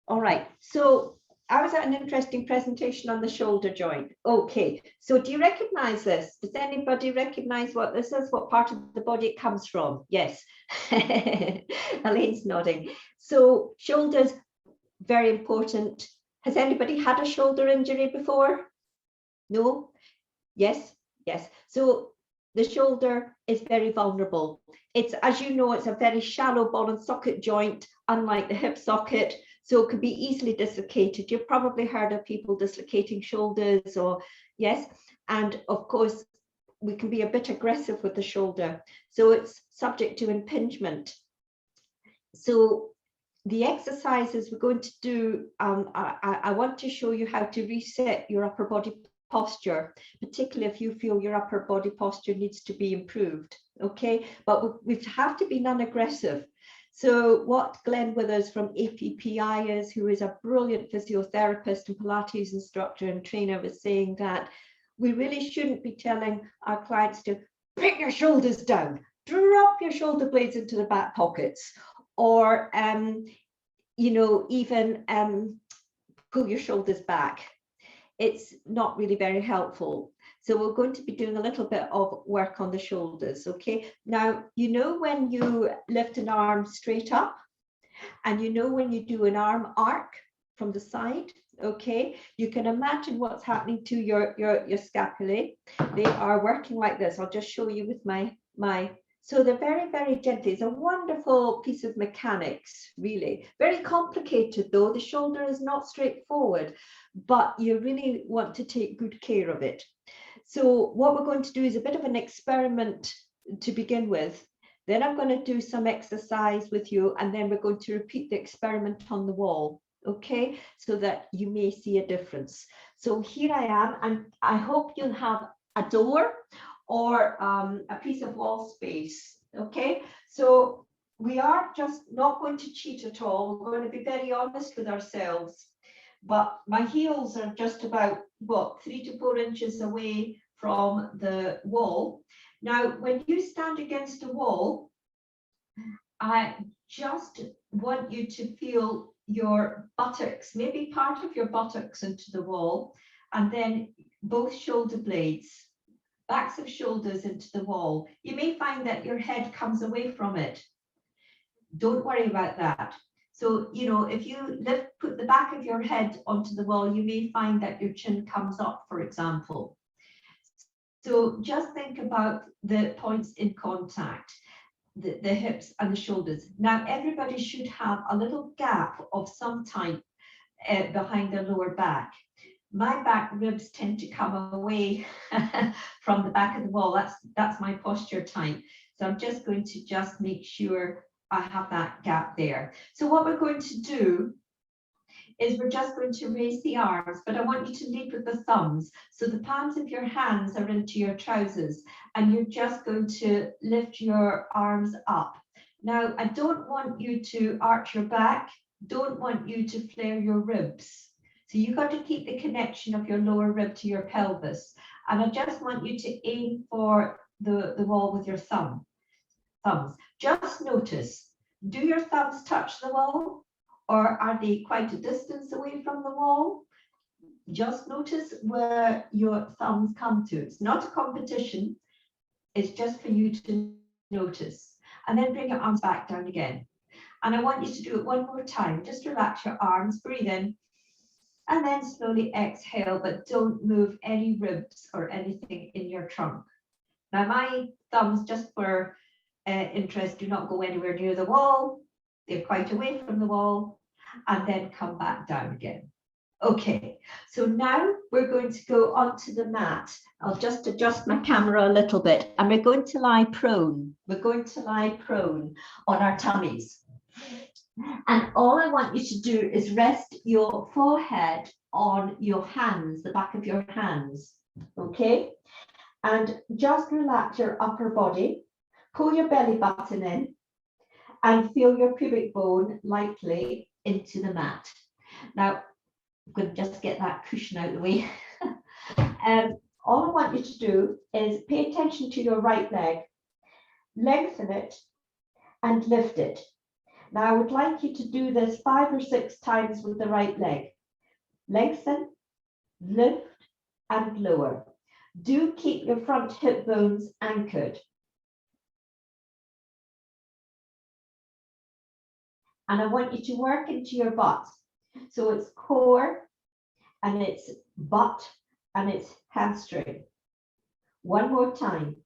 All right, so I was at an interesting presentation on the shoulder joint. Okay, so do you recognize this? Does anybody recognize what this is? What part of the body it comes from? Yes, Elaine's nodding. So shoulders, very important. Has anybody had a shoulder injury before? No? Yes? Yes. So the shoulder is very vulnerable. It's, as you know, it's a very shallow ball and socket joint, unlike the hip socket. So it can be easily dislocated. You've probably heard of people dislocating shoulders, or yes. And of course, we can be a bit aggressive with the shoulder. So it's subject to impingement. So the exercises we're going to do, I want to show you how to reset your upper body posture, particularly if you feel your upper body posture needs to be improved. Okay, but we have to be non-aggressive. So what Glenn Withers from APPI is, who is a brilliant physiotherapist and Pilates instructor and trainer, was saying that we really shouldn't be telling our clients to put your shoulders down, drop your shoulder blades into the back pockets, or you know, even pull your shoulders back. It's not really very helpful. So we're going to be doing a little bit of work on the shoulders. Okay, now you know when you lift an arm straight up, and you know when you do an arm arc from the side. Okay, you can imagine what's happening to your scapulae. They are working like this. I'll just show you with my so they're very, very gently. It's a wonderful piece of mechanics, really. Very complicated though. The shoulder is not straightforward, but you really want to take good care of it. So what we're going to do is a bit of an experiment to begin with. Then I'm going to do some exercise with you, and then we're going to repeat the experiment on the wall. Okay, so that you may see a difference. So here I am, and I hope you'll have a door or a piece of wall space. Okay, so we are just not going to cheat at all. We're going to be very honest with ourselves. But my heels are just about, what, 3 to 4 inches away from the wall. Now, when you stand against a wall, I just want you to feel your buttocks, maybe part of your buttocks into the wall, and then both shoulder blades, backs of shoulders into the wall. You may find that your head comes away from it. Don't worry about that. So, you know, if you put the back of your head onto the wall, you may find that your chin comes up, for example. So just think about the points in contact, the hips and the shoulders. Now, everybody should have a little gap of some type behind their lower back. My back ribs tend to come away from the back of the wall. That's my posture type. So I'm just going to just make sure I have that gap there. So what we're going to do is we're just going to raise the arms, but I want you to lead with the thumbs. So the palms of your hands are into your trousers, and you're just going to lift your arms up. Now, I don't want you to arch your back, don't want you to flare your ribs. So you've got to keep the connection of your lower rib to your pelvis. And I just want you to aim for the wall with your thumbs. Just notice, do your thumbs touch the wall, or are they quite a distance away from the wall? Just notice where your thumbs come to. It's not a competition. It's just for you to notice. And then bring your arms back down again. And I want you to do it one more time. Just relax your arms, breathe in, and then slowly exhale, but don't move any ribs or anything in your trunk. Now, my thumbs, just for interest, do not go anywhere near the wall. They're quite away from the wall, and then come back down again. Okay, so now we're going to go onto the mat. I'll just adjust my camera a little bit, and we're going to lie prone. We're going to lie prone on our tummies. And all I want you to do is rest your forehead on your hands, the back of your hands, okay? And just relax your upper body, pull your belly button in, and feel your pubic bone lightly into the mat. Now, I'm going to just get that cushion out of the way. All I want you to do is pay attention to your right leg, lengthen it, and lift it. Now I would like you to do this 5 or 6 times with the right leg. Lengthen, lift, and lower. Do keep your front hip bones anchored. And I want you to work into your butt. So it's core, and it's butt, and it's hamstring. One more time.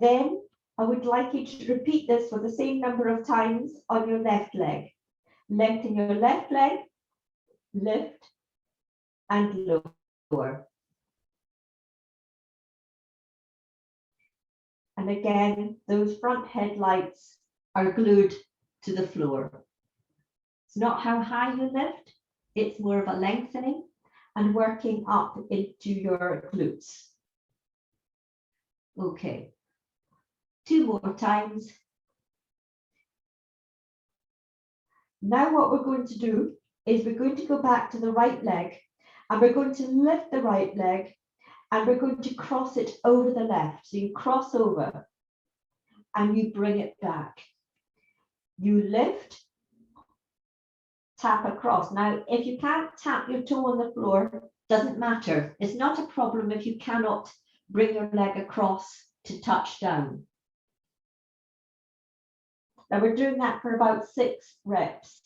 Then I would like you to repeat this for the same number of times on your left leg. Lengthen your left leg, lift, and lower. And again, those front headlights are glued to the floor. It's not how high you lift, it's more of a lengthening and working up into your glutes. Okay, 2 more times. Now what we're going to do is we're going to go back to the right leg, and we're going to lift the right leg, and we're going to cross it over the left. So you cross over and you bring it back. You lift, tap across. Now, if you can't tap your toe on the floor, doesn't matter. It's not a problem if you cannot bring your leg across to touch down. Now we're doing that for about 6 reps.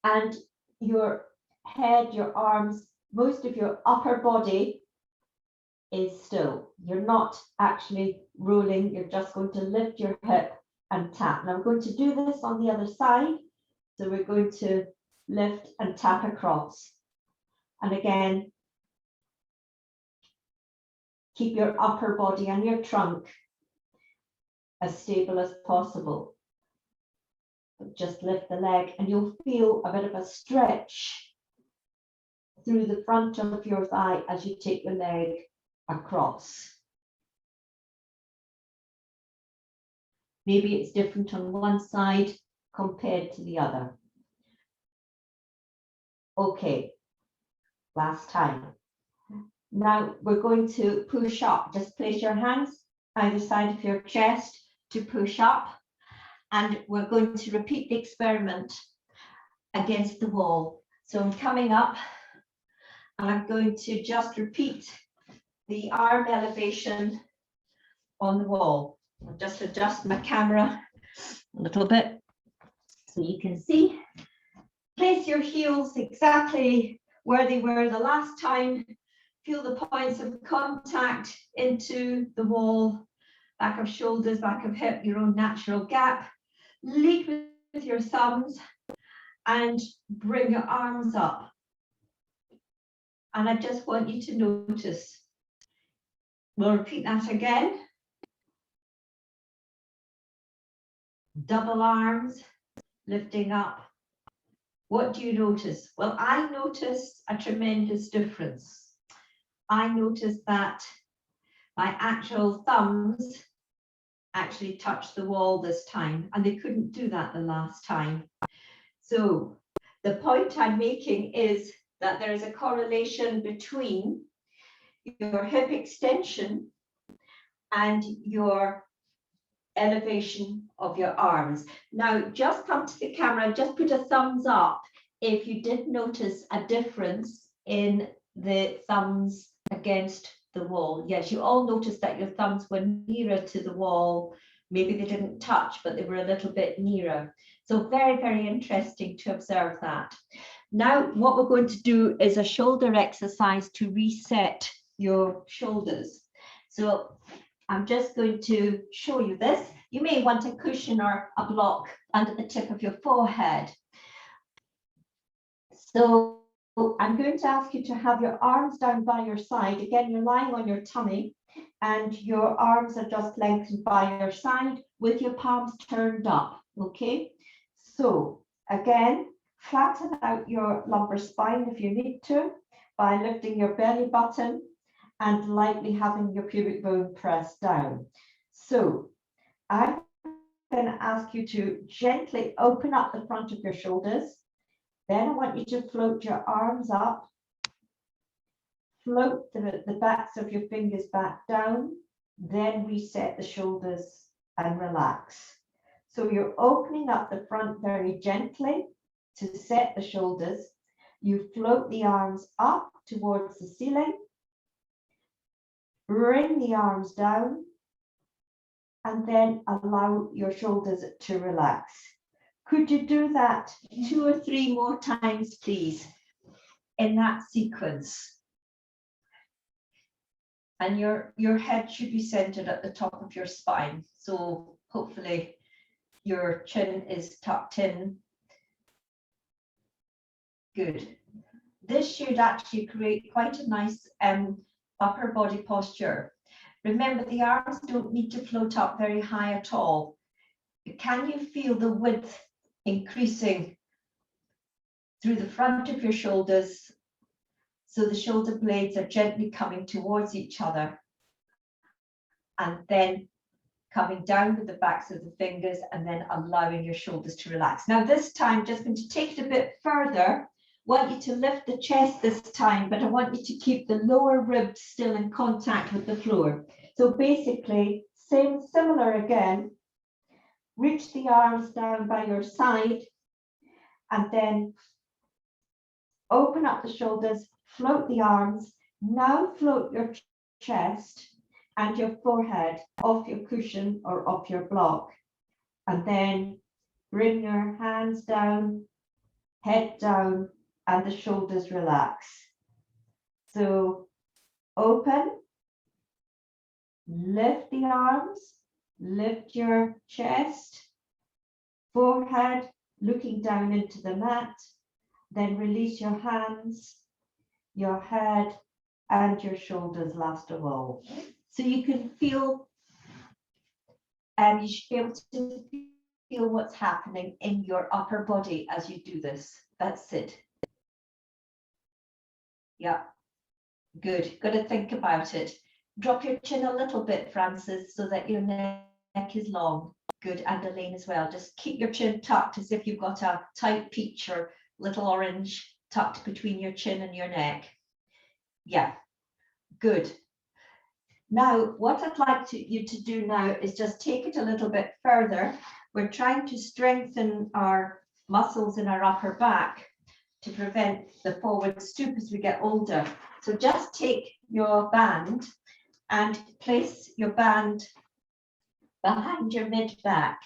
And your head, your arms, most of your upper body is still. You're not actually rolling, you're just going to lift your hip and tap. Now we're going to do this on the other side. So we're going to lift and tap across. And again, keep your upper body and your trunk as stable as possible. Just lift the leg and you'll feel a bit of a stretch through the front of your thigh as you take your leg across. Maybe it's different on one side compared to the other. Okay, last time. Now we're going to push up. Just place your hands either side of your chest to push up. And we're going to repeat the experiment against the wall. So I'm coming up and I'm going to just repeat the arm elevation on the wall. I'll just adjust my camera a little bit so you can see. Place your heels exactly where they were the last time. Feel the points of contact into the wall, back of shoulders, back of hip, your own natural gap. Lead with your thumbs and bring your arms up. And I just want you to notice. We'll repeat that again. Double arms, lifting up. What do you notice? Well, I notice a tremendous difference. I notice that my actual thumbs actually touched the wall this time, and they couldn't do that the last time. So the point I'm making is that there is a correlation between your hip extension and your elevation of your arms. Now just come to the camera, just put a thumbs up if you did notice a difference in the thumbs against the wall. Yes, you all noticed that your thumbs were nearer to the wall. Maybe they didn't touch, but they were a little bit nearer. So very, very interesting to observe that. Now, what we're going to do is a shoulder exercise to reset your shoulders. So I'm just going to show you this. You may want a cushion or a block under the tip of your forehead. So I'm going to ask you to have your arms down by your side. Again, you're lying on your tummy and your arms are just lengthened by your side with your palms turned up, okay? So again, flatten out your lumbar spine if you need to by lifting your belly button and lightly having your pubic bone pressed down. So I'm going to ask you to gently open up the front of your shoulders. Then I want you to float your arms up, float the backs of your fingers back down, Then reset the shoulders and relax. So you're opening up the front very gently to set the shoulders. You float the arms up towards the ceiling, bring the arms down, and then allow your shoulders to relax. Could you do that 2 or 3 more times, please, in that sequence? And your head should be centered at the top of your spine. So hopefully your chin is tucked in. Good. This should actually create quite a nice upper body posture. Remember, the arms don't need to float up very high at all. Can you feel the width increasing through the front of your shoulders? So the shoulder blades are gently coming towards each other and then coming down with the backs of the fingers and then allowing your shoulders to relax. Now this time, just going to take it a bit further. I want you to lift the chest this time, but I want you to keep the lower ribs still in contact with the floor. So basically, similar again, reach the arms down by your side and then open up the shoulders, float the arms. Now float your chest and your forehead off your cushion or off your block. And then bring your hands down, head down, and the shoulders relax. So open, lift the arms, lift your chest, forehead looking down into the mat, then release your hands, your head, and your shoulders last of all. So you can feel, you should be able to feel what's happening in your upper body as you do this. That's it. Yeah, good. Got to think about it. Drop your chin a little bit, Francis, so that your neck is long. Good, and Elaine as well. Just keep your chin tucked as if you've got a tight peach or little orange tucked between your chin and your neck. Yeah, good. Now, what I'd like you to do now is just take it a little bit further. We're trying to strengthen our muscles in our upper back to prevent the forward stoop as we get older. So just take your band and place your band behind your mid-back.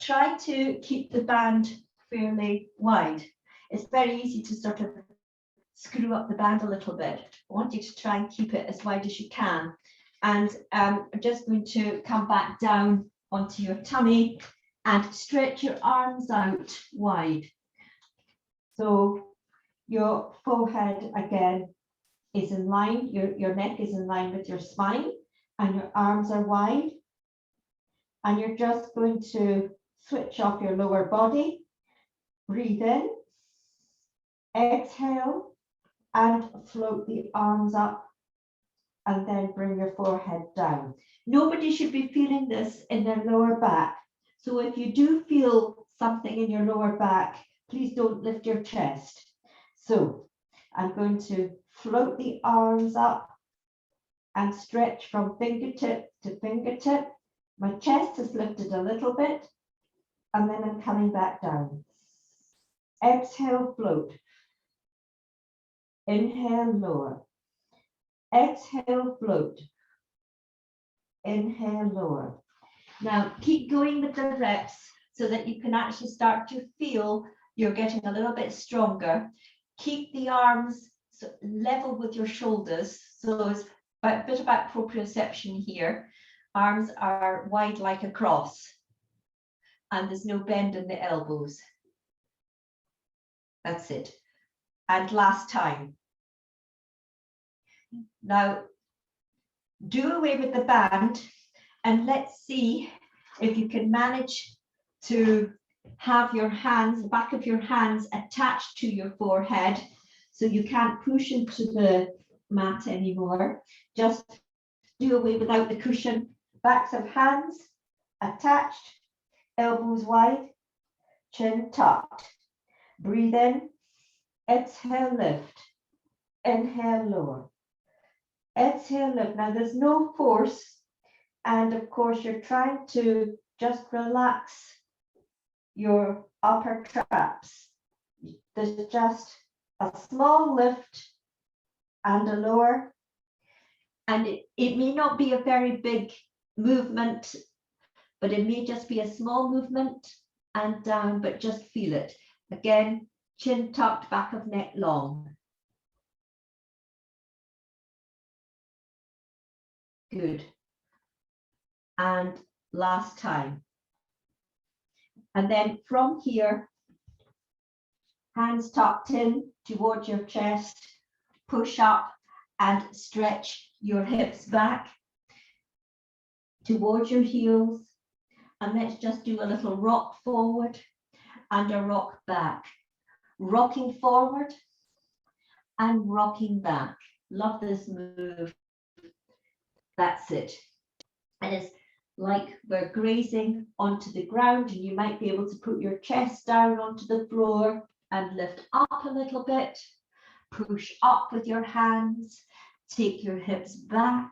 Try to keep the band fairly wide. It's very easy to sort of screw up the band a little bit. I want you to try and keep it as wide as you can. And I'm just going to come back down onto your tummy and stretch your arms out wide. So your forehead again is in line, your neck is in line with your spine, and your arms are wide. And you're just going to switch off your lower body. Breathe in, exhale, and float the arms up, and then bring your forehead down. Nobody should be feeling this in their lower back. So if you do feel something in your lower back, please don't lift your chest. So I'm going to float the arms up and stretch from fingertip to fingertip. My chest is lifted a little bit, and then I'm coming back down. Exhale, float. Inhale, lower. Exhale, float. Inhale, lower. Now keep going with the reps so that you can actually start to feel you're getting a little bit stronger. Keep the arms level with your shoulders. So it's a bit about proprioception here. Arms are wide like a cross, and there's no bend in the elbows. That's it. And last time. Now, do away with the band, and let's see if you can manage to have your hands, the back of your hands attached to your forehead, so you can't push into the mat anymore. Just do away without the cushion. Backs of hands attached, elbows wide, chin tucked. Breathe in, exhale, lift. Inhale, lower. Exhale, lift. Now there's no force And of course, you're trying to just relax your upper traps. There's just a small lift and a lower. And it may not be a very big movement, but it may just be a small movement and down, but just feel it. Again, chin tucked, back of neck long. Good. And last time. And then from here, hands tucked in towards your chest, push up and stretch your hips back towards your heels. And let's just do a little rock forward and a rock back. Rocking forward and rocking back. Love this move. That's it. And it's like we're grazing onto the ground, and you might be able to put your chest down onto the floor and lift up a little bit. Push up with your hands. Take your hips back.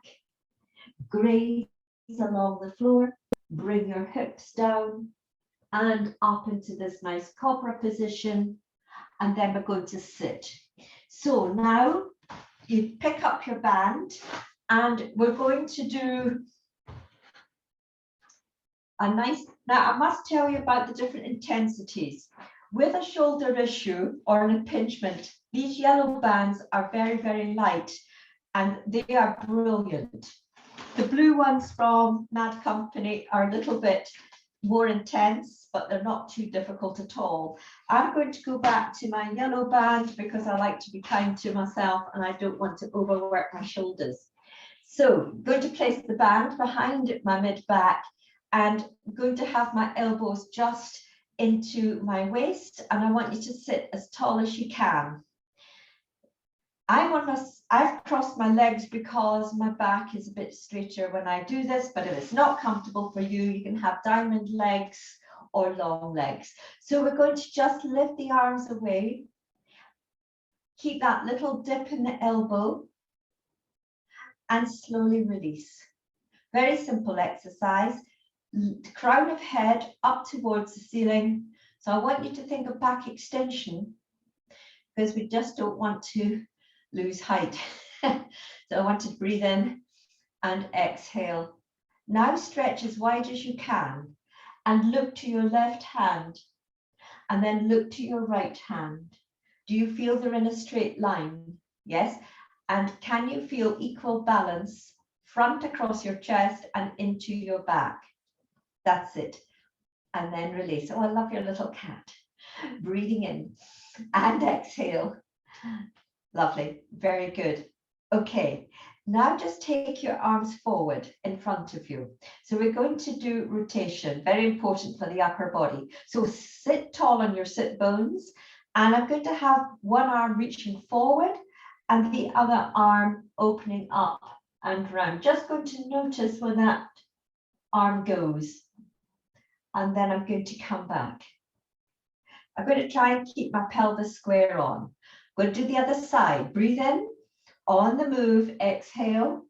Graze along the floor. Bring your hips down and up into this nice cobra position. And then we're going to sit. So now you pick up your band, and we're going to do a nice, now I must tell you about the different intensities. With a shoulder issue or an impingement, these yellow bands are very, very light, and they are brilliant. The blue ones from Mad Company are a little bit more intense, but they're not too difficult at all. I'm going to go back to my yellow band because I like to be kind to myself and I don't want to overwork my shoulders. So I'm going to place the band behind my mid back, and I'm going to have my elbows just into my waist, and I want you to sit as tall as you can. I've crossed my legs because my back is a bit straighter when I do this, but if it's not comfortable for you, you can have diamond legs or long legs. So we're going to just lift the arms away. Keep that little dip in the elbow and slowly release. Very simple exercise. The crown of head up towards the ceiling. So I want you to think of back extension because we just don't want to lose height. So I want to breathe in and exhale. Now stretch as wide as you can and look to your left hand and then look to your right hand. Do you feel they're in a straight line? Yes. And can you feel equal balance front across your chest and into your back? That's it. And then release. Oh, I love your little cat. Breathing in and exhale. Lovely. Very good. Okay. Now just take your arms forward in front of you. So we're going to do rotation. Very important for the upper body. So sit tall on your sit bones. And I'm going to have one arm reaching forward and the other arm opening up and round. Just going to notice where that arm goes. And then I'm going to come back. I'm going to try and keep my pelvis square on. I'm going to do the other side. Breathe in, on the move, exhale.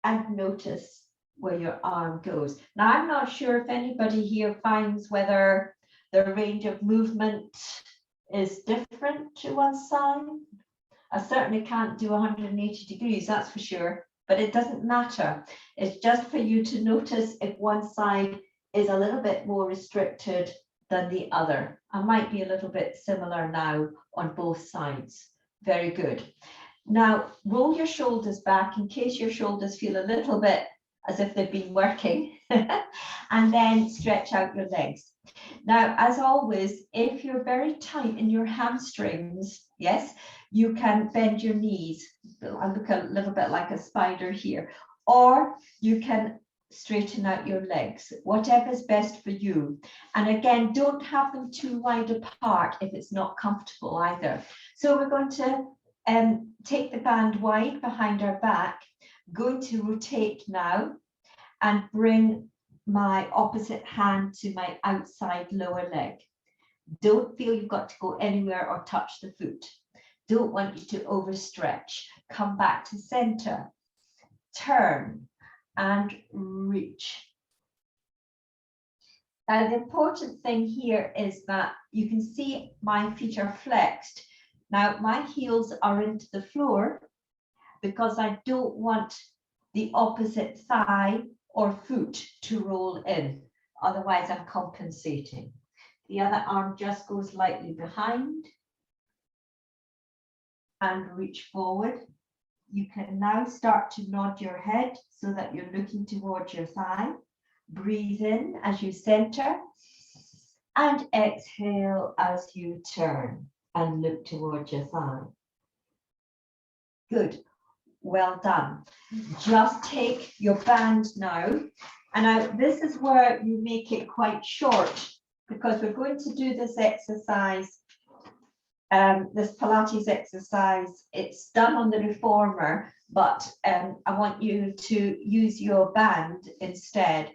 And notice where your arm goes. Now, I'm not sure if anybody here finds whether the range of movement is different to one side. I certainly can't do 180 degrees, that's for sure. But it doesn't matter. It's just for you to notice if one side is a little bit more restricted than the other. I might be a little bit similar now on both sides. Very good. Now, roll your shoulders back in case your shoulders feel a little bit as if they've been working. And then stretch out your legs. Now, as always, if you're very tight in your hamstrings, yes, you can bend your knees. I look a little bit like a spider here. Or you can straighten out your legs, whatever's best for you. And again, don't have them too wide apart if it's not comfortable either. So we're going to take the band wide behind our back, going to rotate now and bring my opposite hand to my outside lower leg. Don't feel you've got to go anywhere or touch the foot. Don't want you to overstretch. Come back to center. turn, and reach. Now, the important thing here is that you can see my feet are flexed. Now, my heels are into the floor because I don't want the opposite thigh or foot to roll in. Otherwise, I'm compensating. The other arm just goes lightly behind and reach forward. You can now start to nod your head so that you're looking towards your thigh. Breathe in as you center and exhale as you turn and look towards your thigh. Good, well done. Just take your band now. And now this is where you make it quite short because we're going to do this exercise, this Pilates exercise. It's done on the reformer, but I want you to use your band instead.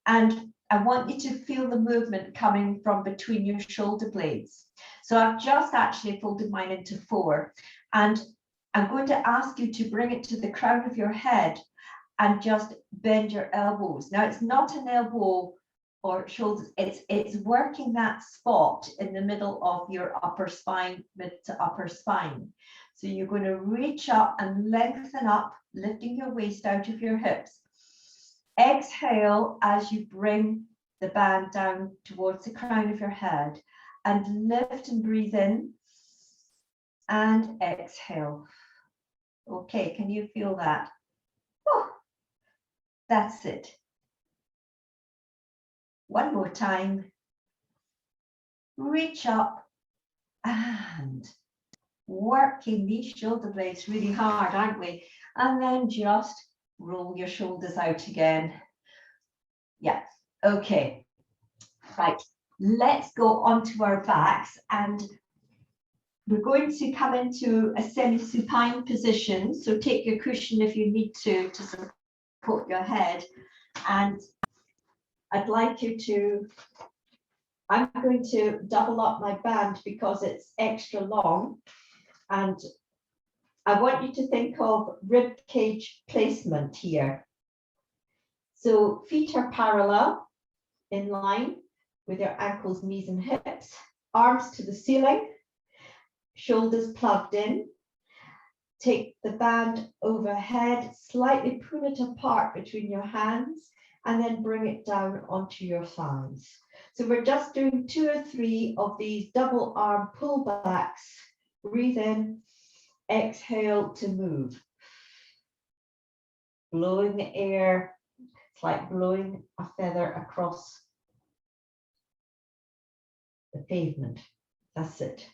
And I want you to feel the movement coming from between your shoulder blades. So I've just actually folded mine into 4. And I'm going to ask you to bring it to the crown of your head and just bend your elbows. Now, it's not an elbow or shoulders, it's working that spot in the middle of your upper spine, mid to upper spine. So you're going to reach up and lengthen up, lifting your waist out of your hips. Exhale as you bring the band down towards the crown of your head and lift and breathe in and exhale. Okay, can you feel that? Oh, that's it. One more time. Reach up and working these shoulder blades really hard, aren't we? And then just roll your shoulders out again. Yeah, okay. Right, let's go onto our backs and we're going to come into a semi-supine position. So take your cushion if you need to support your head. And I'd like you to, I'm going to double up my band because it's extra long. And I want you to think of rib cage placement here. So feet are parallel, in line with your ankles, knees and hips, arms to the ceiling, shoulders plugged in. Take the band overhead, slightly pull it apart between your hands and then bring it down onto your thighs. So we're just doing 2 or 3 of these double arm pullbacks. Breathe in, exhale to move. Blowing the air, it's like blowing a feather across the pavement. That's it.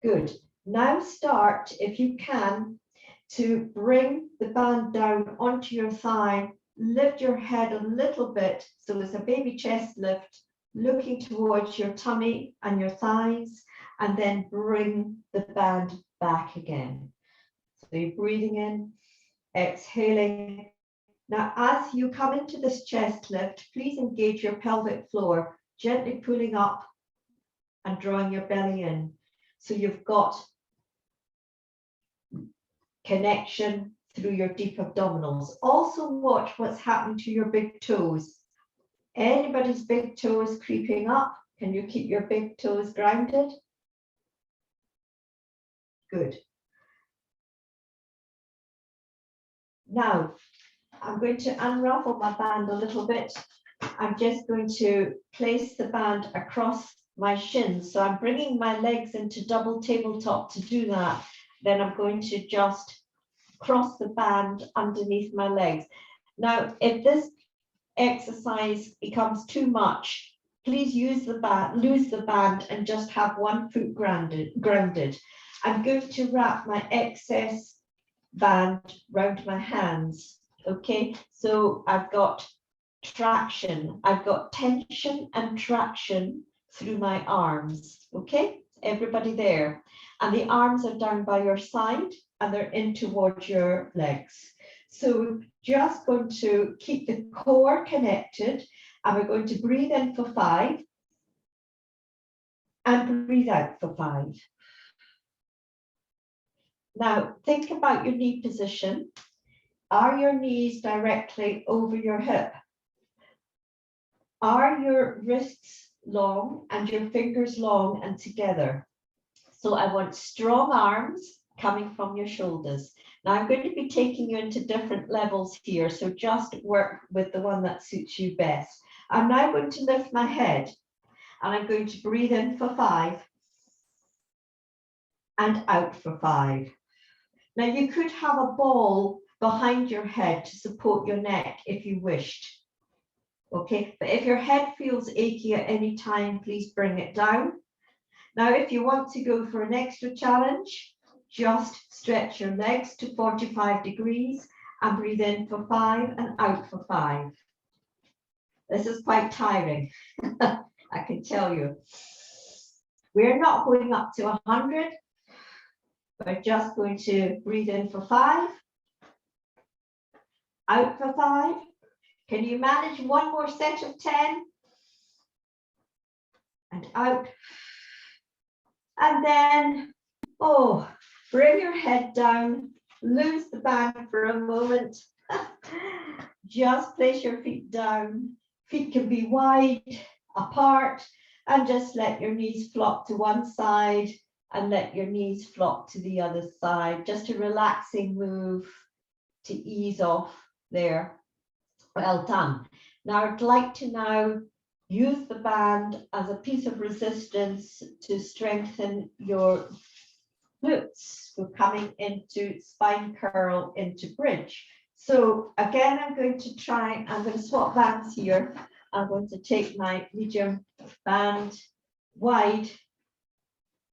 Good. Now start, if you can, to bring the band down onto your thigh, lift your head a little bit, so it's a baby chest lift, looking towards your tummy and your thighs, and then bring the band back again. So you're breathing in, exhaling. Now, as you come into this chest lift, please engage your pelvic floor, gently pulling up and drawing your belly in. So you've got connection through your deep abdominals. Also watch what's happening to your big toes. Anybody's big toes creeping up? Can you keep your big toes grounded? Good. Now, I'm going to unravel my band a little bit. I'm just going to place the band across my shins. So I'm bringing my legs into double tabletop to do that. Then I'm going to just cross the band underneath my legs. Now, if this exercise becomes too much, please use the band, lose the band and just have one foot grounded. I'm going to wrap my excess band round my hands. Okay, so I've got traction, I've got tension and traction through my arms. Okay, everybody there. And the arms are down by your side and they're in towards your legs. So just going to keep the core connected and we're going to breathe in for 5 and breathe out for 5. Now, think about your knee position. Are your knees directly over your hip? Are your wrists long and your fingers long and together? So I want strong arms coming from your shoulders. Now I'm going to be taking you into different levels here, so just work with the one that suits you best. I'm now going to lift my head and I'm going to breathe in for 5 and out for 5. Now you could have a ball behind your head to support your neck if you wished. Okay, but if your head feels achy at any time, please bring it down. Now, if you want to go for an extra challenge, just stretch your legs to 45 degrees and breathe in for 5 and out for 5. This is quite tiring, I can tell you. We're not going up to 100. We're just going to breathe in for 5, out for 5. Can you manage one more set of 10? And out. And then, bring your head down, lose the band for a moment. Just place your feet down. Feet can be wide apart and just let your knees flop to one side and let your knees flop to the other side. Just a relaxing move to ease off there. Well done. Now I'd like to now use the band as a piece of resistance to strengthen your glutes. We're coming into spine curl into bridge. So again, I'm going to swap bands here. I'm going to take my medium band wide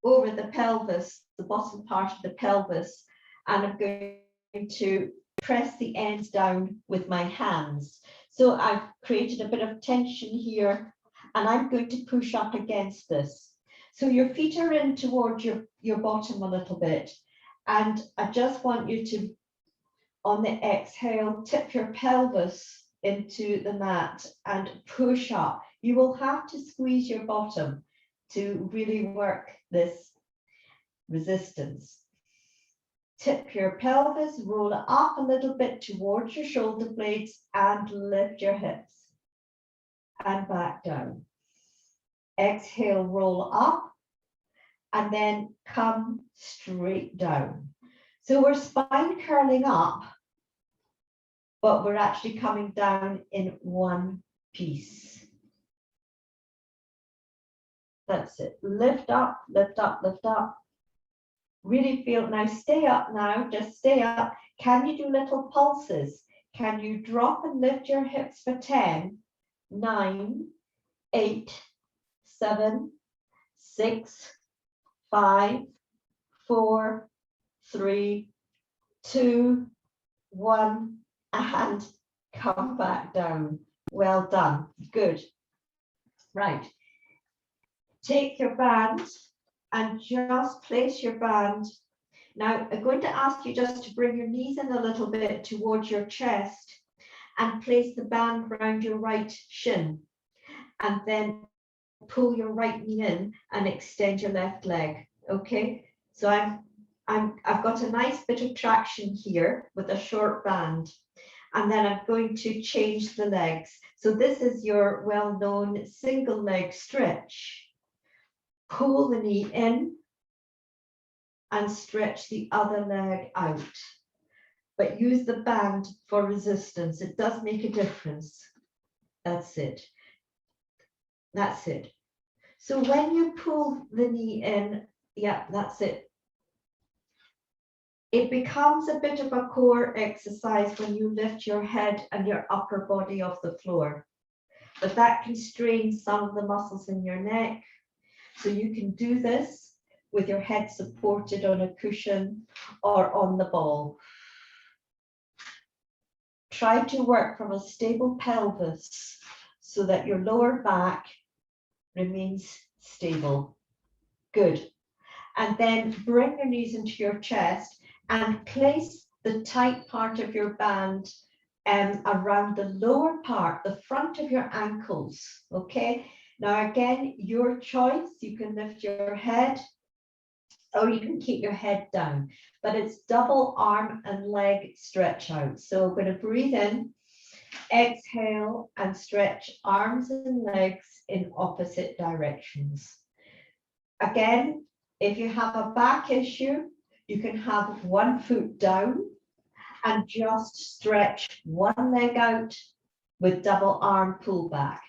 over the pelvis, the bottom part of the pelvis, and I'm going to press the ends down with my hands. So I've created a bit of tension here, and I'm going to push up against this. So your feet are in towards your bottom a little bit, and I just want you to, on the exhale, tip your pelvis into the mat and push up. You will have to squeeze your bottom to really work this resistance. Tip your pelvis, roll it up a little bit towards your shoulder blades and lift your hips and back down. Exhale, roll up and then come straight down. So we're spine curling up, but we're actually coming down in one piece. That's it. Lift up, lift up, lift up. Really feel, now stay up now, just stay up. Can you do little pulses? Can you drop and lift your hips for 10, 9, 8, 7, 6, 5, 4, 3, 2, 1, and come back down. Well done, good. Right, take your band and just place your band. Now, I'm going to ask you just to bring your knees in a little bit towards your chest and place the band around your right shin. And then pull your right knee in and extend your left leg. Okay, so I've got a nice bit of traction here with a short band. And then I'm going to change the legs. So this is your well-known single leg stretch. Pull the knee in and stretch the other leg out. But use the band for resistance. It does make a difference. That's it. That's it. So when you pull the knee in, yeah, that's it. It becomes a bit of a core exercise when you lift your head and your upper body off the floor. But that constrains some of the muscles in your neck. So you can do this with your head supported on a cushion or on the ball. Try to work from a stable pelvis so that your lower back remains stable. Good. And then bring your knees into your chest and place the tight part of your band around the lower part, the front of your ankles. Okay. Now, again, your choice. You can lift your head or you can keep your head down, but it's double arm and leg stretch out. So we're going to breathe in, exhale, and stretch arms and legs in opposite directions. Again, if you have a back issue, you can have one foot down and just stretch one leg out with double arm pull back.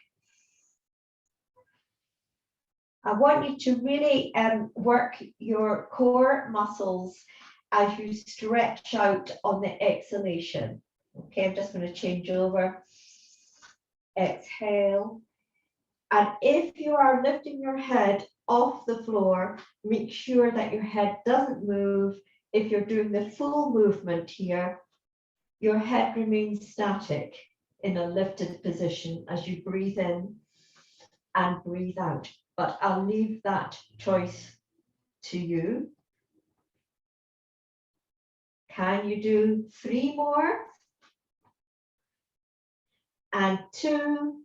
I want you to really work your core muscles as you stretch out on the exhalation. Okay, I'm just going to change over. Exhale. And if you are lifting your head off the floor, make sure that your head doesn't move. If you're doing the full movement here, your head remains static in a lifted position as you breathe in and breathe out. But I'll leave that choice to you. Can you do 3 more? And 2.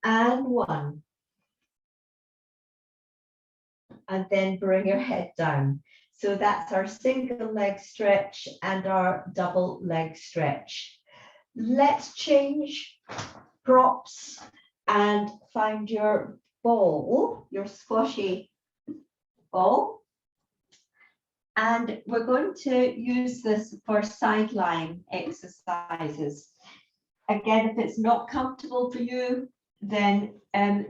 And 1. And then bring your head down. So that's our single leg stretch and our double leg stretch. Let's change props and find your ball, your squashy ball. And we're going to use this for sideline exercises. Again, if it's not comfortable for you, then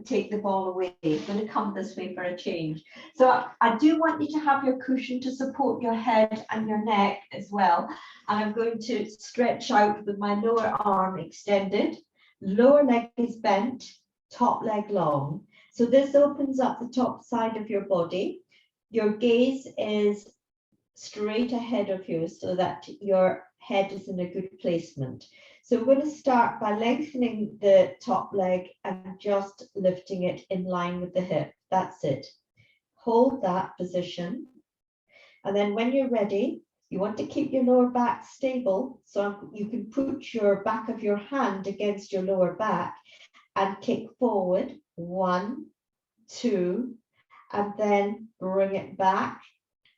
take the ball away. I'm going to come this way for a change. So I do want you to have your cushion to support your head and your neck as well. And I'm going to stretch out with my lower arm extended, lower leg is bent, top leg long. So this opens up the top side of your body. Your gaze is straight ahead of you so that your head is in a good placement. So we're going to start by lengthening the top leg and just lifting it in line with the hip. That's it. Hold that position. And then when you're ready, you want to keep your lower back stable. So you can put your back of your hand against your lower back and kick forward. 1, 2, and then bring it back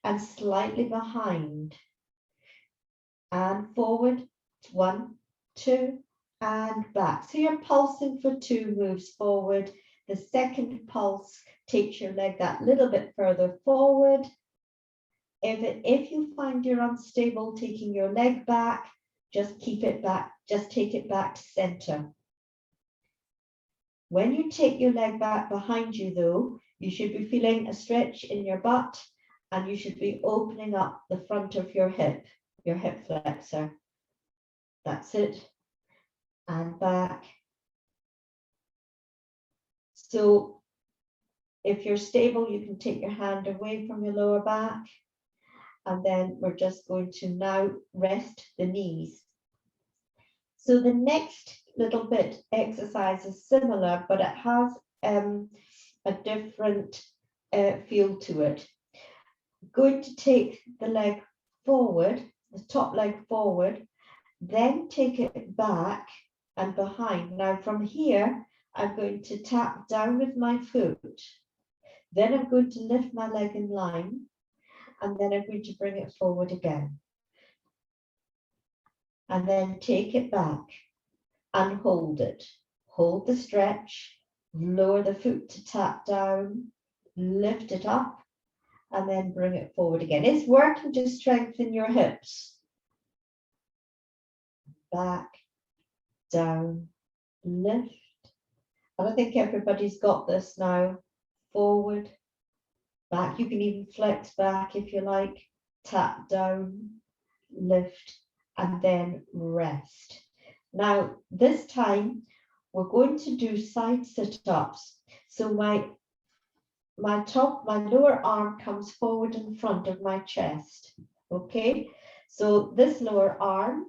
and slightly behind. And forward. 1, 2, and back. So you're pulsing for 2 moves forward. The second pulse takes your leg that little bit further forward. If you find you're unstable taking your leg back, just keep it back, just take it back to center. When you take your leg back behind you though, you should be feeling a stretch in your butt and you should be opening up the front of your hip flexor. That's it. And back. So if you're stable, you can take your hand away from your lower back. And then we're just going to now rest the knees. So the next little bit exercise is similar, but it has a different feel to it. Going to take the leg forward, the top leg forward, then take it back and behind. Now from here, I'm going to tap down with my foot. Then I'm going to lift my leg in line, and then I'm going to bring it forward again. And then take it back and hold it. Hold the stretch, lower the foot to tap down, lift it up, and then bring it forward again. It's working to strengthen your hips. Back, down, lift. And I think everybody's got this now. Forward, back. You can even flex back if you like. Tap down, lift, and then rest. Now, this time, we're going to do side sit-ups. So my lower arm comes forward in front of my chest. Okay, so this lower arm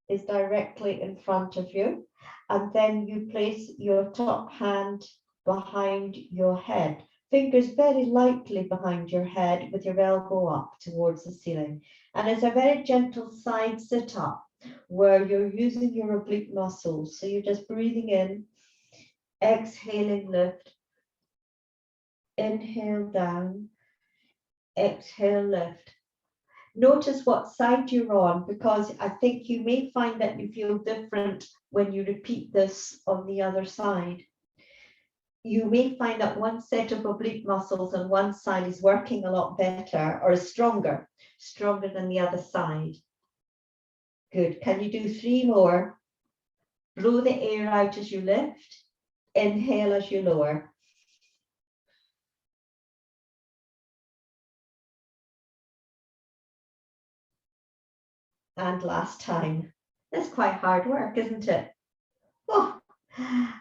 is directly in front of you, and then you place your top hand behind your head. Fingers very lightly behind your head with your elbow up towards the ceiling. And it's a very gentle side sit-up where you're using your oblique muscles. So you're just breathing in, exhaling, lift, Inhale down, exhale lift. Notice what side you're on, because I think you may find that you feel different when you repeat this on the other side. You may find that one set of oblique muscles on one side is working a lot better or is stronger than the other side. Good. Can you do 3 more? Blow the air out as you lift. Inhale as you lower. And last time. That's quite hard work, isn't it? Oh.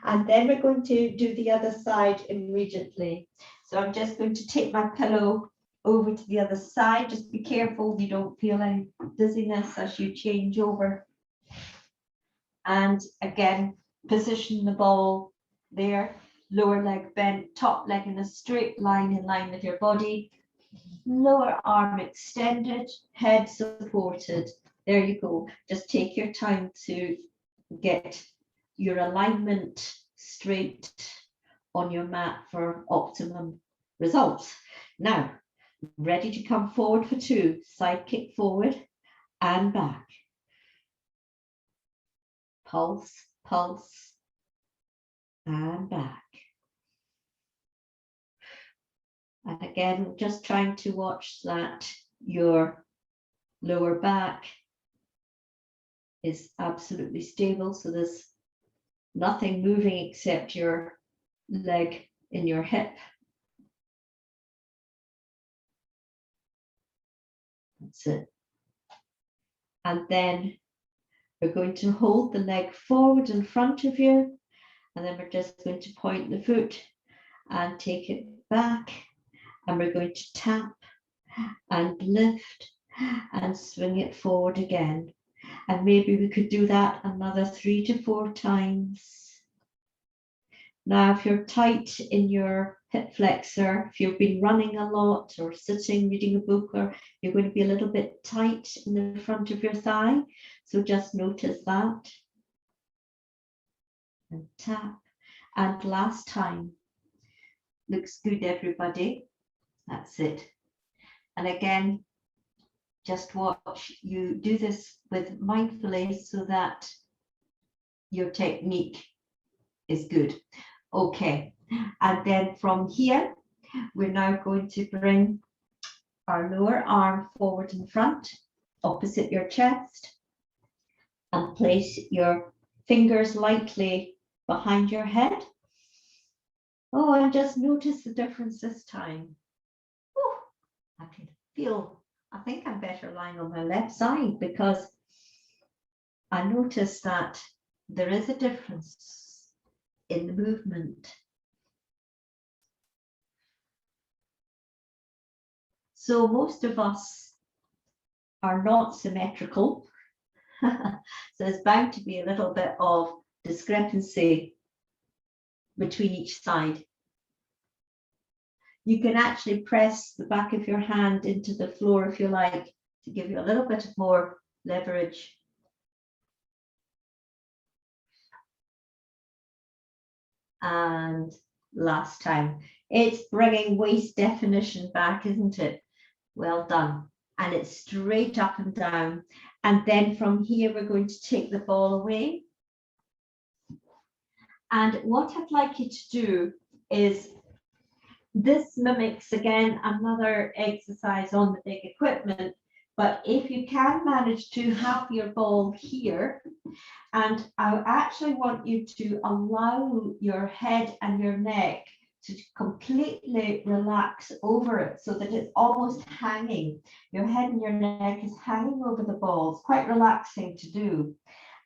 And then we're going to do the other side immediately. So I'm just going to take my pillow over to the other side. Just be careful you don't feel any dizziness as you change over. And again, position the ball there, lower leg bent, top leg in a straight line in line with your body, lower arm extended, head supported. There you go. Just take your time to get your alignment straight on your mat for optimum results. Now, ready to come forward for 2. Side kick forward and back. Pulse, pulse, and back. And again, just trying to watch that your lower back is absolutely stable. So there's nothing moving except your leg in your hip. That's it. And then we're going to hold the leg forward in front of you, and then we're just going to point the foot and take it back, and we're going to tap and lift and swing it forward again. And maybe we could do that another 3 to 4 times. Now, if you're tight in your hip flexor, if you've been running a lot or sitting reading a book, or you're going to be a little bit tight in the front of your thigh. So just notice that. And tap. And last time. Looks good, everybody. That's it. And again, just watch you do this with mindfully so that your technique is good. Okay, and then from here, we're now going to bring our lower arm forward in front, opposite your chest, and place your fingers lightly behind your head. Oh, and just notice the difference this time. Oh, I can feel, I think I'm better lying on my left side, because I notice that there is a difference in the movement. So most of us are not symmetrical. So there's bound to be a little bit of discrepancy between each side. You can actually press the back of your hand into the floor if you like, to give you a little bit more leverage. And last time. It's bringing waist definition back, isn't it? Well done. And it's straight up and down. And then from here, we're going to take the ball away. And what I'd like you to do is, this mimics, again, another exercise on the big equipment. But if you can manage to have your ball here, and I actually want you to allow your head and your neck to completely relax over it so that it's almost hanging. Your head and your neck is hanging over the ball. It's quite relaxing to do.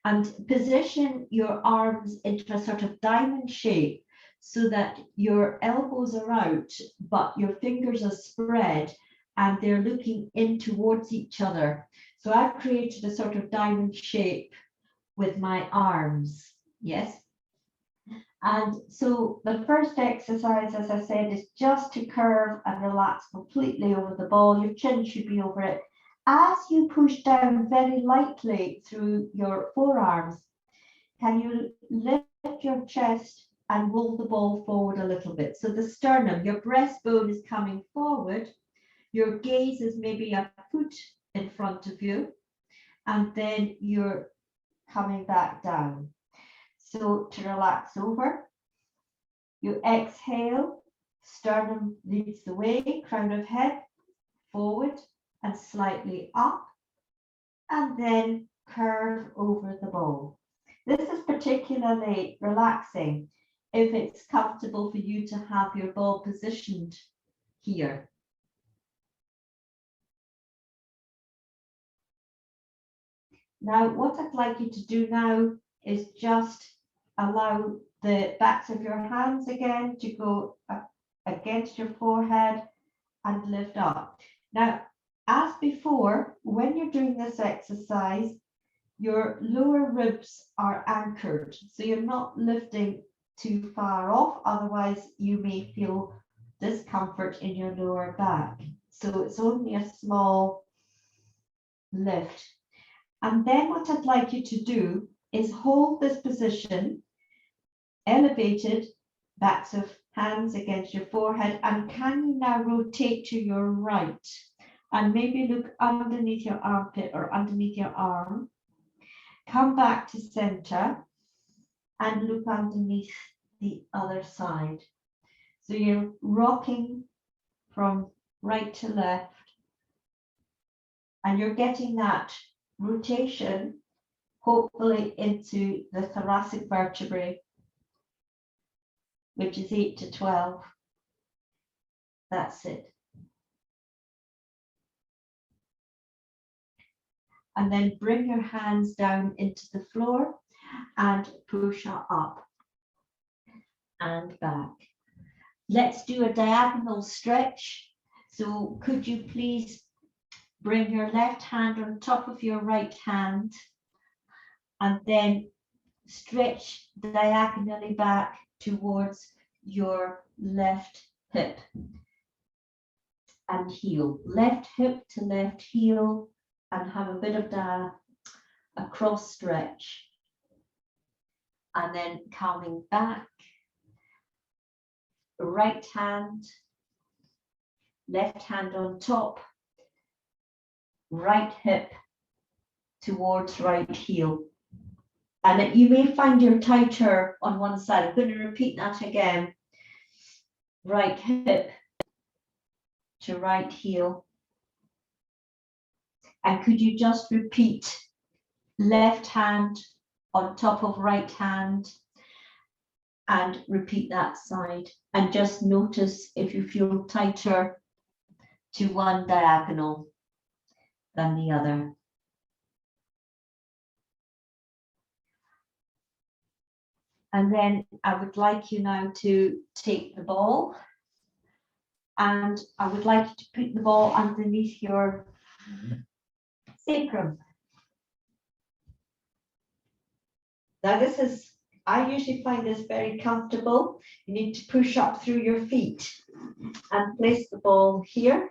And position your arms into a sort of diamond shape so that your elbows are out, but your fingers are spread and they're looking in towards each other. So I've created a sort of diamond shape with my arms, yes? And so the first exercise, as I said, is just to curve and relax completely over the ball. Your chin should be over it. As you push down very lightly through your forearms, can you lift your chest and roll the ball forward a little bit. So the sternum, your breastbone is coming forward, your gaze is maybe a foot in front of you, and then you're coming back down. So to relax over, you exhale, sternum leads the way, crown of head forward and slightly up, and then curve over the ball. This is particularly relaxing if it's comfortable for you to have your ball positioned here. Now, what I'd like you to do now is just allow the backs of your hands again to go against your forehead and lift up. Now, as before, when you're doing this exercise, your lower ribs are anchored, so you're not lifting too far off, otherwise you may feel discomfort in your lower back. So it's only a small lift. And then what I'd like you to do is hold this position, elevated, backs of hands against your forehead, and can you now rotate to your right and maybe look underneath your armpit or underneath your arm, come back to center and look underneath the other side. So you're rocking from right to left and you're getting that rotation hopefully into the thoracic vertebrae, which is 8 to 12. That's it. And then bring your hands down into the floor and push up and back. Let's do a diagonal stretch. So could you please bring your left hand on top of your right hand and then stretch diagonally back towards your left hip and heel. Left hip to left heel, and have a bit of a cross stretch. And then coming back, right hand, left hand on top, right hip towards right heel. And you may find you're tighter on one side. I'm going to repeat that again. Right hip to right heel. And could you just repeat left hand on top of right hand and repeat that side, and just notice if you feel tighter to one diagonal than the other. And then I would like you now to take the ball, and I would like you to put the ball underneath your sacrum. Now this is, I usually find this very comfortable. You need to push up through your feet and place the ball here.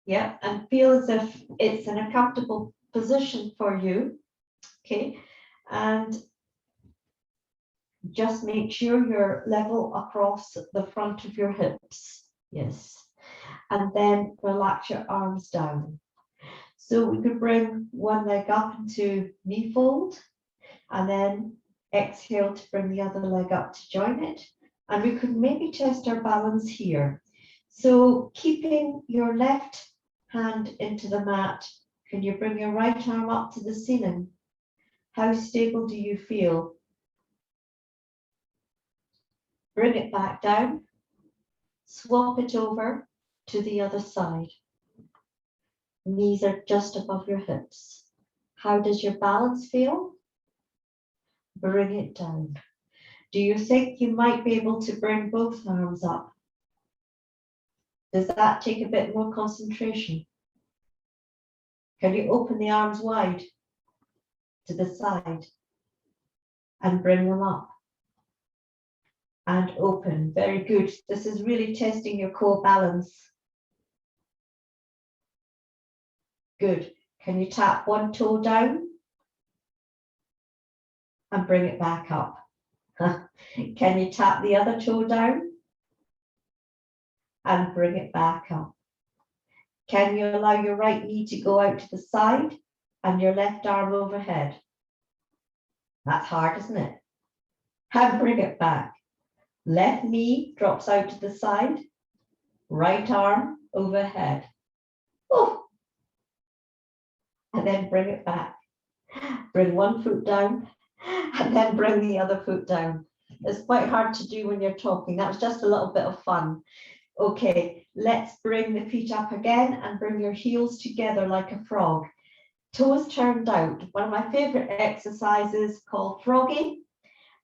Yeah, and feel as if it's in a comfortable position for you. Okay, and just make sure you're level across the front of your hips. Yes, and then relax your arms down. So we could bring one leg up into knee fold, and then exhale to bring the other leg up to join it. And we could maybe test our balance here. So keeping your left hand into the mat, can you bring your right arm up to the ceiling? How stable do you feel? Bring it back down, swap it over to the other side. Knees are just above your hips. How does your balance feel? Bring it down. Do you think you might be able to bring both arms up? Does that take a bit more concentration? Can you open the arms wide to the side and bring them up? And open, very good. This is really testing your core balance. Good. Can you tap one toe down and bring it back up? Can you tap the other toe down and bring it back up? Can you allow your right knee to go out to the side and your left arm overhead? That's hard, isn't it? And bring it back. Left knee drops out to the side, right arm overhead. Oh. And then bring it back. Bring one foot down and then bring the other foot down. It's quite hard to do when you're talking. That was just a little bit of fun. Okay, let's bring the feet up again and bring your heels together like a frog. Toes turned out. One of my favorite exercises called froggy.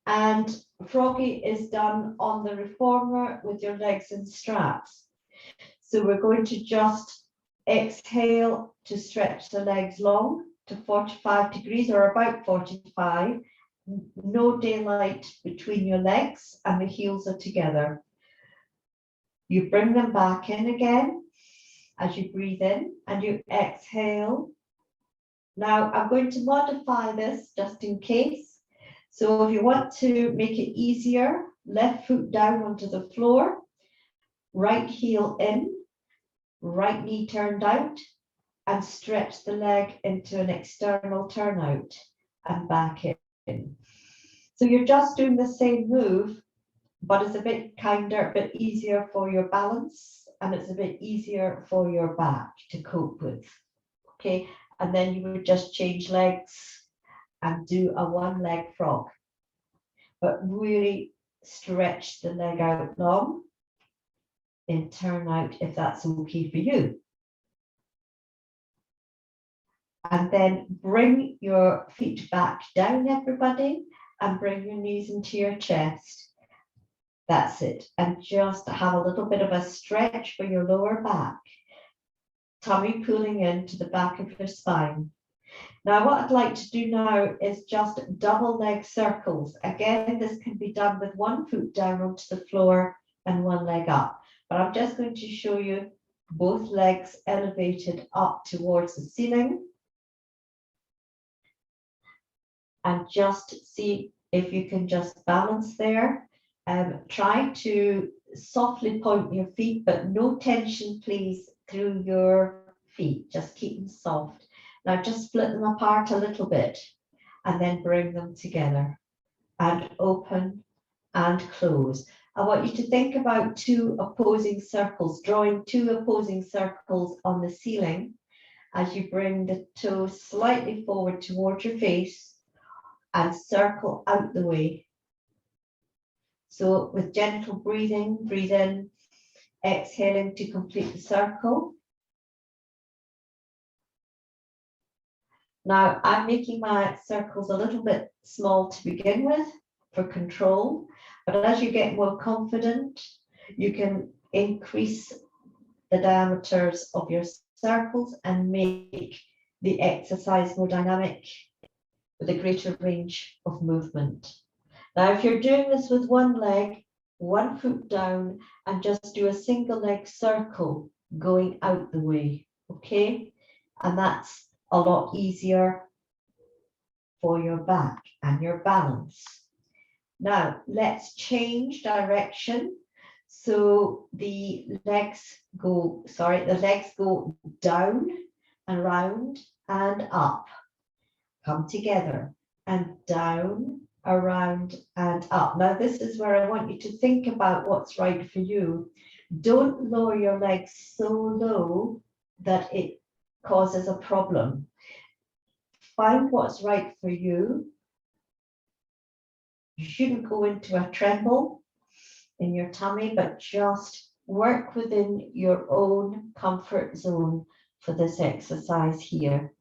And froggy is done on the reformer with your legs in straps. So we're going to just exhale to stretch the legs long to 45 degrees or about 45. No daylight between your legs and the heels are together. You bring them back in again as you breathe in and you exhale. Now I'm going to modify this just in case. So if you want to make it easier, left foot down onto the floor, right heel in, right knee turned out, and stretch the leg into an external turnout and back in. So you're just doing the same move, but it's a bit kinder, a bit easier for your balance, and it's a bit easier for your back to cope with. Okay, and then you would just change legs and do a one leg frog, but really stretch the leg out long and turn out if that's okay for you. And then bring your feet back down, everybody, and bring your knees into your chest. That's it. And just have a little bit of a stretch for your lower back. Tummy pulling into the back of your spine. Now, what I'd like to do now is just double leg circles. Again, this can be done with one foot down onto the floor and one leg up. But I'm just going to show you both legs elevated up towards the ceiling. And just see if you can just balance there. Try to softly point your feet, but no tension, please, through your feet. Just keep them soft. Now just split them apart a little bit and then bring them together and open and close. I want you to think about two opposing circles, drawing two opposing circles on the ceiling as you bring the toes slightly forward towards your face and circle out the way. So with gentle breathing, breathe in, exhaling to complete the circle. Now I'm making my circles a little bit small to begin with for control, but as you get more confident, you can increase the diameters of your circles and make the exercise more dynamic with a greater range of movement. Now, if you're doing this with one leg, one foot down, and just do a single leg circle going out the way, okay? And that's a lot easier for your back and your balance. Now, let's change direction. So the legs go down and round and up. Come together and down, around and up. Now this is where I want you to think about what's right for you. Don't lower your legs so low that it causes a problem. Find what's right for you. You shouldn't go into a tremble in your tummy, but just work within your own comfort zone for this exercise here.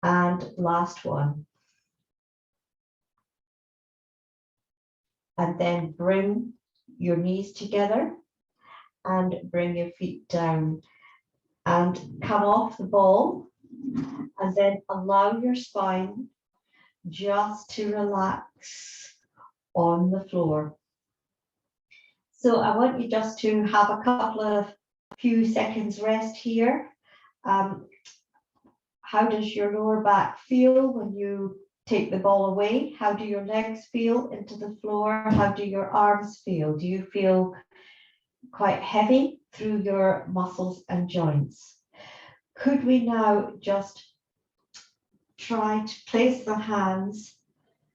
And last one. And then bring your knees together and bring your feet down and come off the ball and then allow your spine just to relax on the floor. So I want you just to have a few seconds rest here. how does your lower back feel when you take the ball away? How do your legs feel into the floor? How do your arms feel? Do you feel quite heavy through your muscles and joints? Could we now just try to place the hands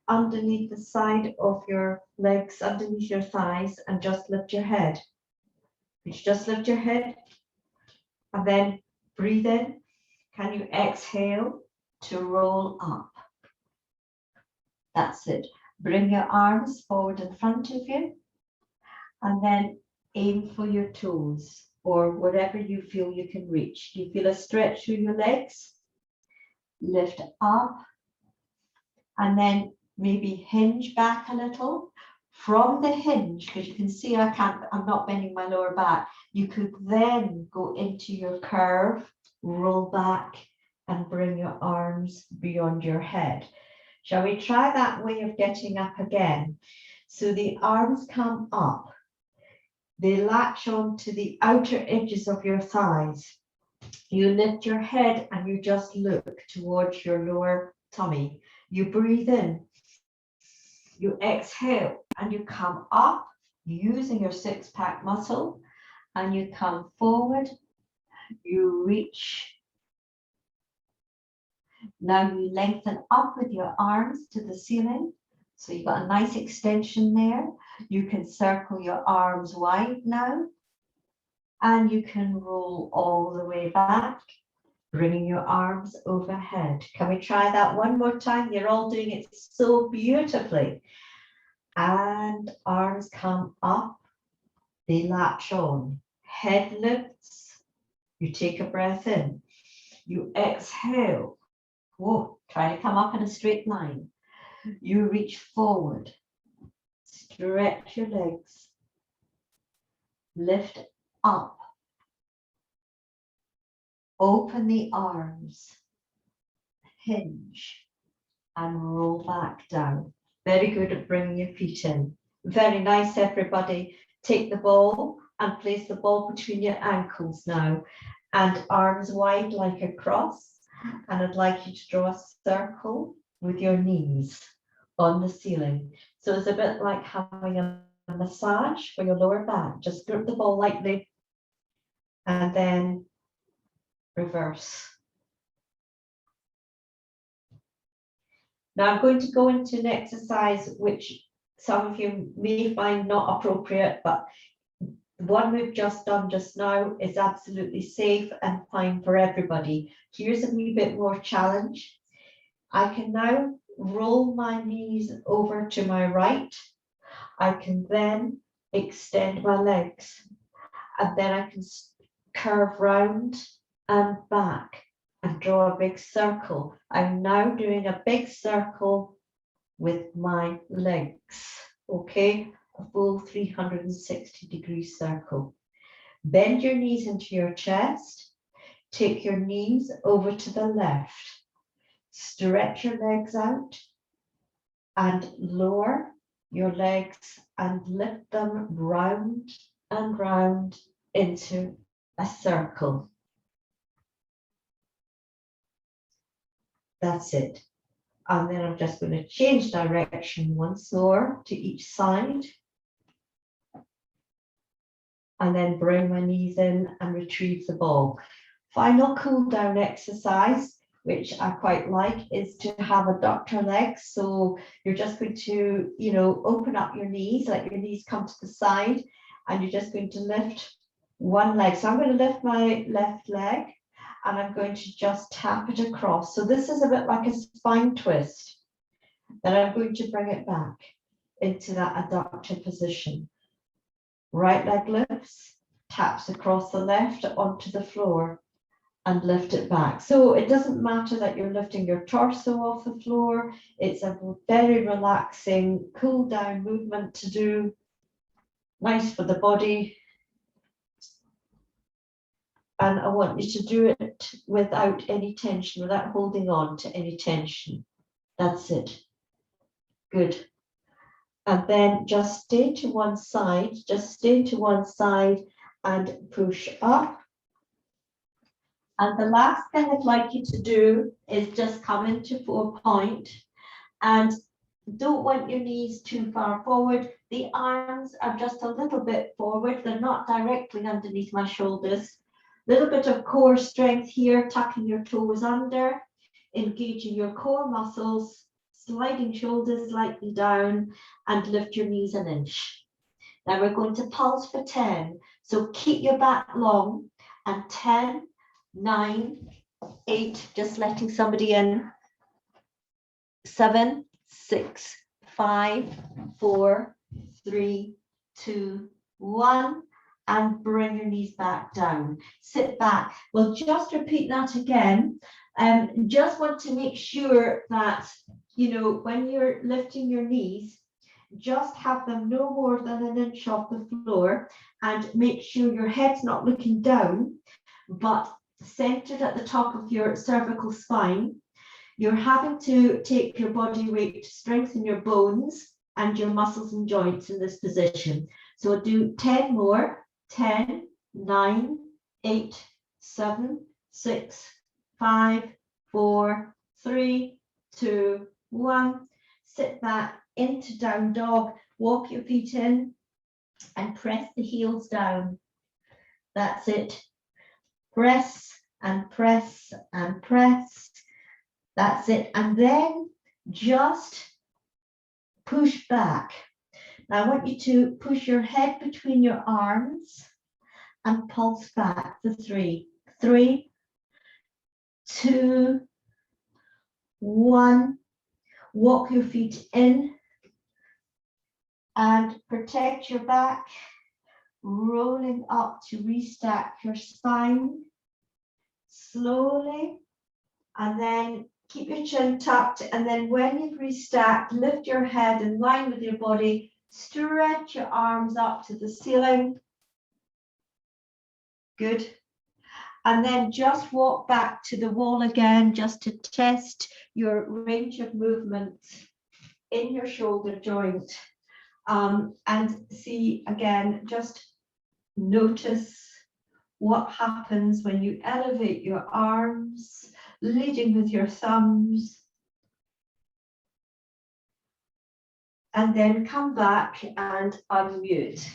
underneath the side of your legs, underneath your thighs, and just lift your head? Could you just lift your head and then breathe in? Can you exhale to roll up? That's it. Bring your arms forward in front of you and then aim for your toes or wherever you feel you can reach. Do you feel a stretch through your legs? Lift up and then maybe hinge back a little. From the hinge, because you can see I'm not bending my lower back, you could then go into your curve, roll back and bring your arms beyond your head. Shall we try that way of getting up again? So the arms come up, they latch on to the outer edges of your thighs. You lift your head and you just look towards your lower tummy. You breathe in, you exhale and you come up using your six-pack muscle and you come forward, you reach. Now you lengthen up with your arms to the ceiling. So you've got a nice extension there. You can circle your arms wide now and you can roll all the way back, bringing your arms overhead. Can we try that one more time? You're all doing it so beautifully. And arms come up, they latch on. Head lifts, you take a breath in. You exhale. Whoa, try to come up in a straight line. You reach forward, stretch your legs, lift up, open the arms, hinge, and roll back down. Very good at bringing your feet in. Very nice, everybody. Take the ball and place the ball between your ankles now, and arms wide like a cross. And I'd like you to draw a circle with your knees on the ceiling. So it's a bit like having a massage for your lower back. Just grip the ball lightly and then reverse. Now I'm going to go into an exercise which some of you may find not appropriate, but the one we've just done just now is absolutely safe and fine for everybody. Here's a wee bit more challenge. I can now roll my knees over to my right. I can then extend my legs and then I can curve round and back and draw a big circle. I'm now doing a big circle with my legs, okay? A full 360-degree circle. Bend your knees into your chest. Take your knees over to the left. Stretch your legs out and lower your legs and lift them round and round into a circle. That's it. And then I'm just going to change direction once more to each side. And then bring my knees in and retrieve the ball. Final cool down exercise, which I quite like, is to have adductor legs. So you're just going to, open up your knees, let your knees come to the side, and you're just going to lift one leg. So I'm going to lift my left leg and I'm going to just tap it across. So this is a bit like a spine twist. Then I'm going to bring it back into that adductor position. Right leg lifts, taps across the left onto the floor and lift it back. So it doesn't matter that you're lifting your torso off the floor. It's a very relaxing, cool down movement to do. Nice for the body. And I want you to do it without any tension, without holding on to any tension. That's it. Good. And then just stay to one side, and push up And the last thing I'd like you to do is just come into 4-point, and don't want your knees too far forward. The arms are just a little bit forward. They're not directly underneath my shoulders. Little bit of core strength here, tucking your toes under, engaging your core muscles, sliding shoulders slightly down, and lift your knees an inch. Now we're going to pulse for 10. So keep your back long, and 10, 9, 8, just letting somebody in. 7, 6, 5, 4, 3, 2, 1, and bring your knees back down. Sit back. We'll just repeat that again. Just want to make sure that, you know, when you're lifting your knees, just have them no more than an inch off the floor, and make sure your head's not looking down, but centered at the top of your cervical spine. You're having to take your body weight to strengthen your bones and your muscles and joints in this position. So we'll do 10 more. 10, 9, 8, 7, 6, 5, 4, 3, 2, 1. Sit back into down dog. Walk your feet in and press the heels down. That's it. Press and press and press. That's it. And then just push back. Now I want you to push your head between your arms and pulse back for 3. 3, 2, 1. Walk your feet in and protect your back, rolling up to restack your spine slowly, and then keep your chin tucked, and then when you've restacked, lift your head in line with your body, stretch your arms up to the ceiling. Good. And then just walk back to the wall again, just to test your range of movement in your shoulder joint. And see again, just notice what happens when you elevate your arms, leading with your thumbs, and then come back and unmute.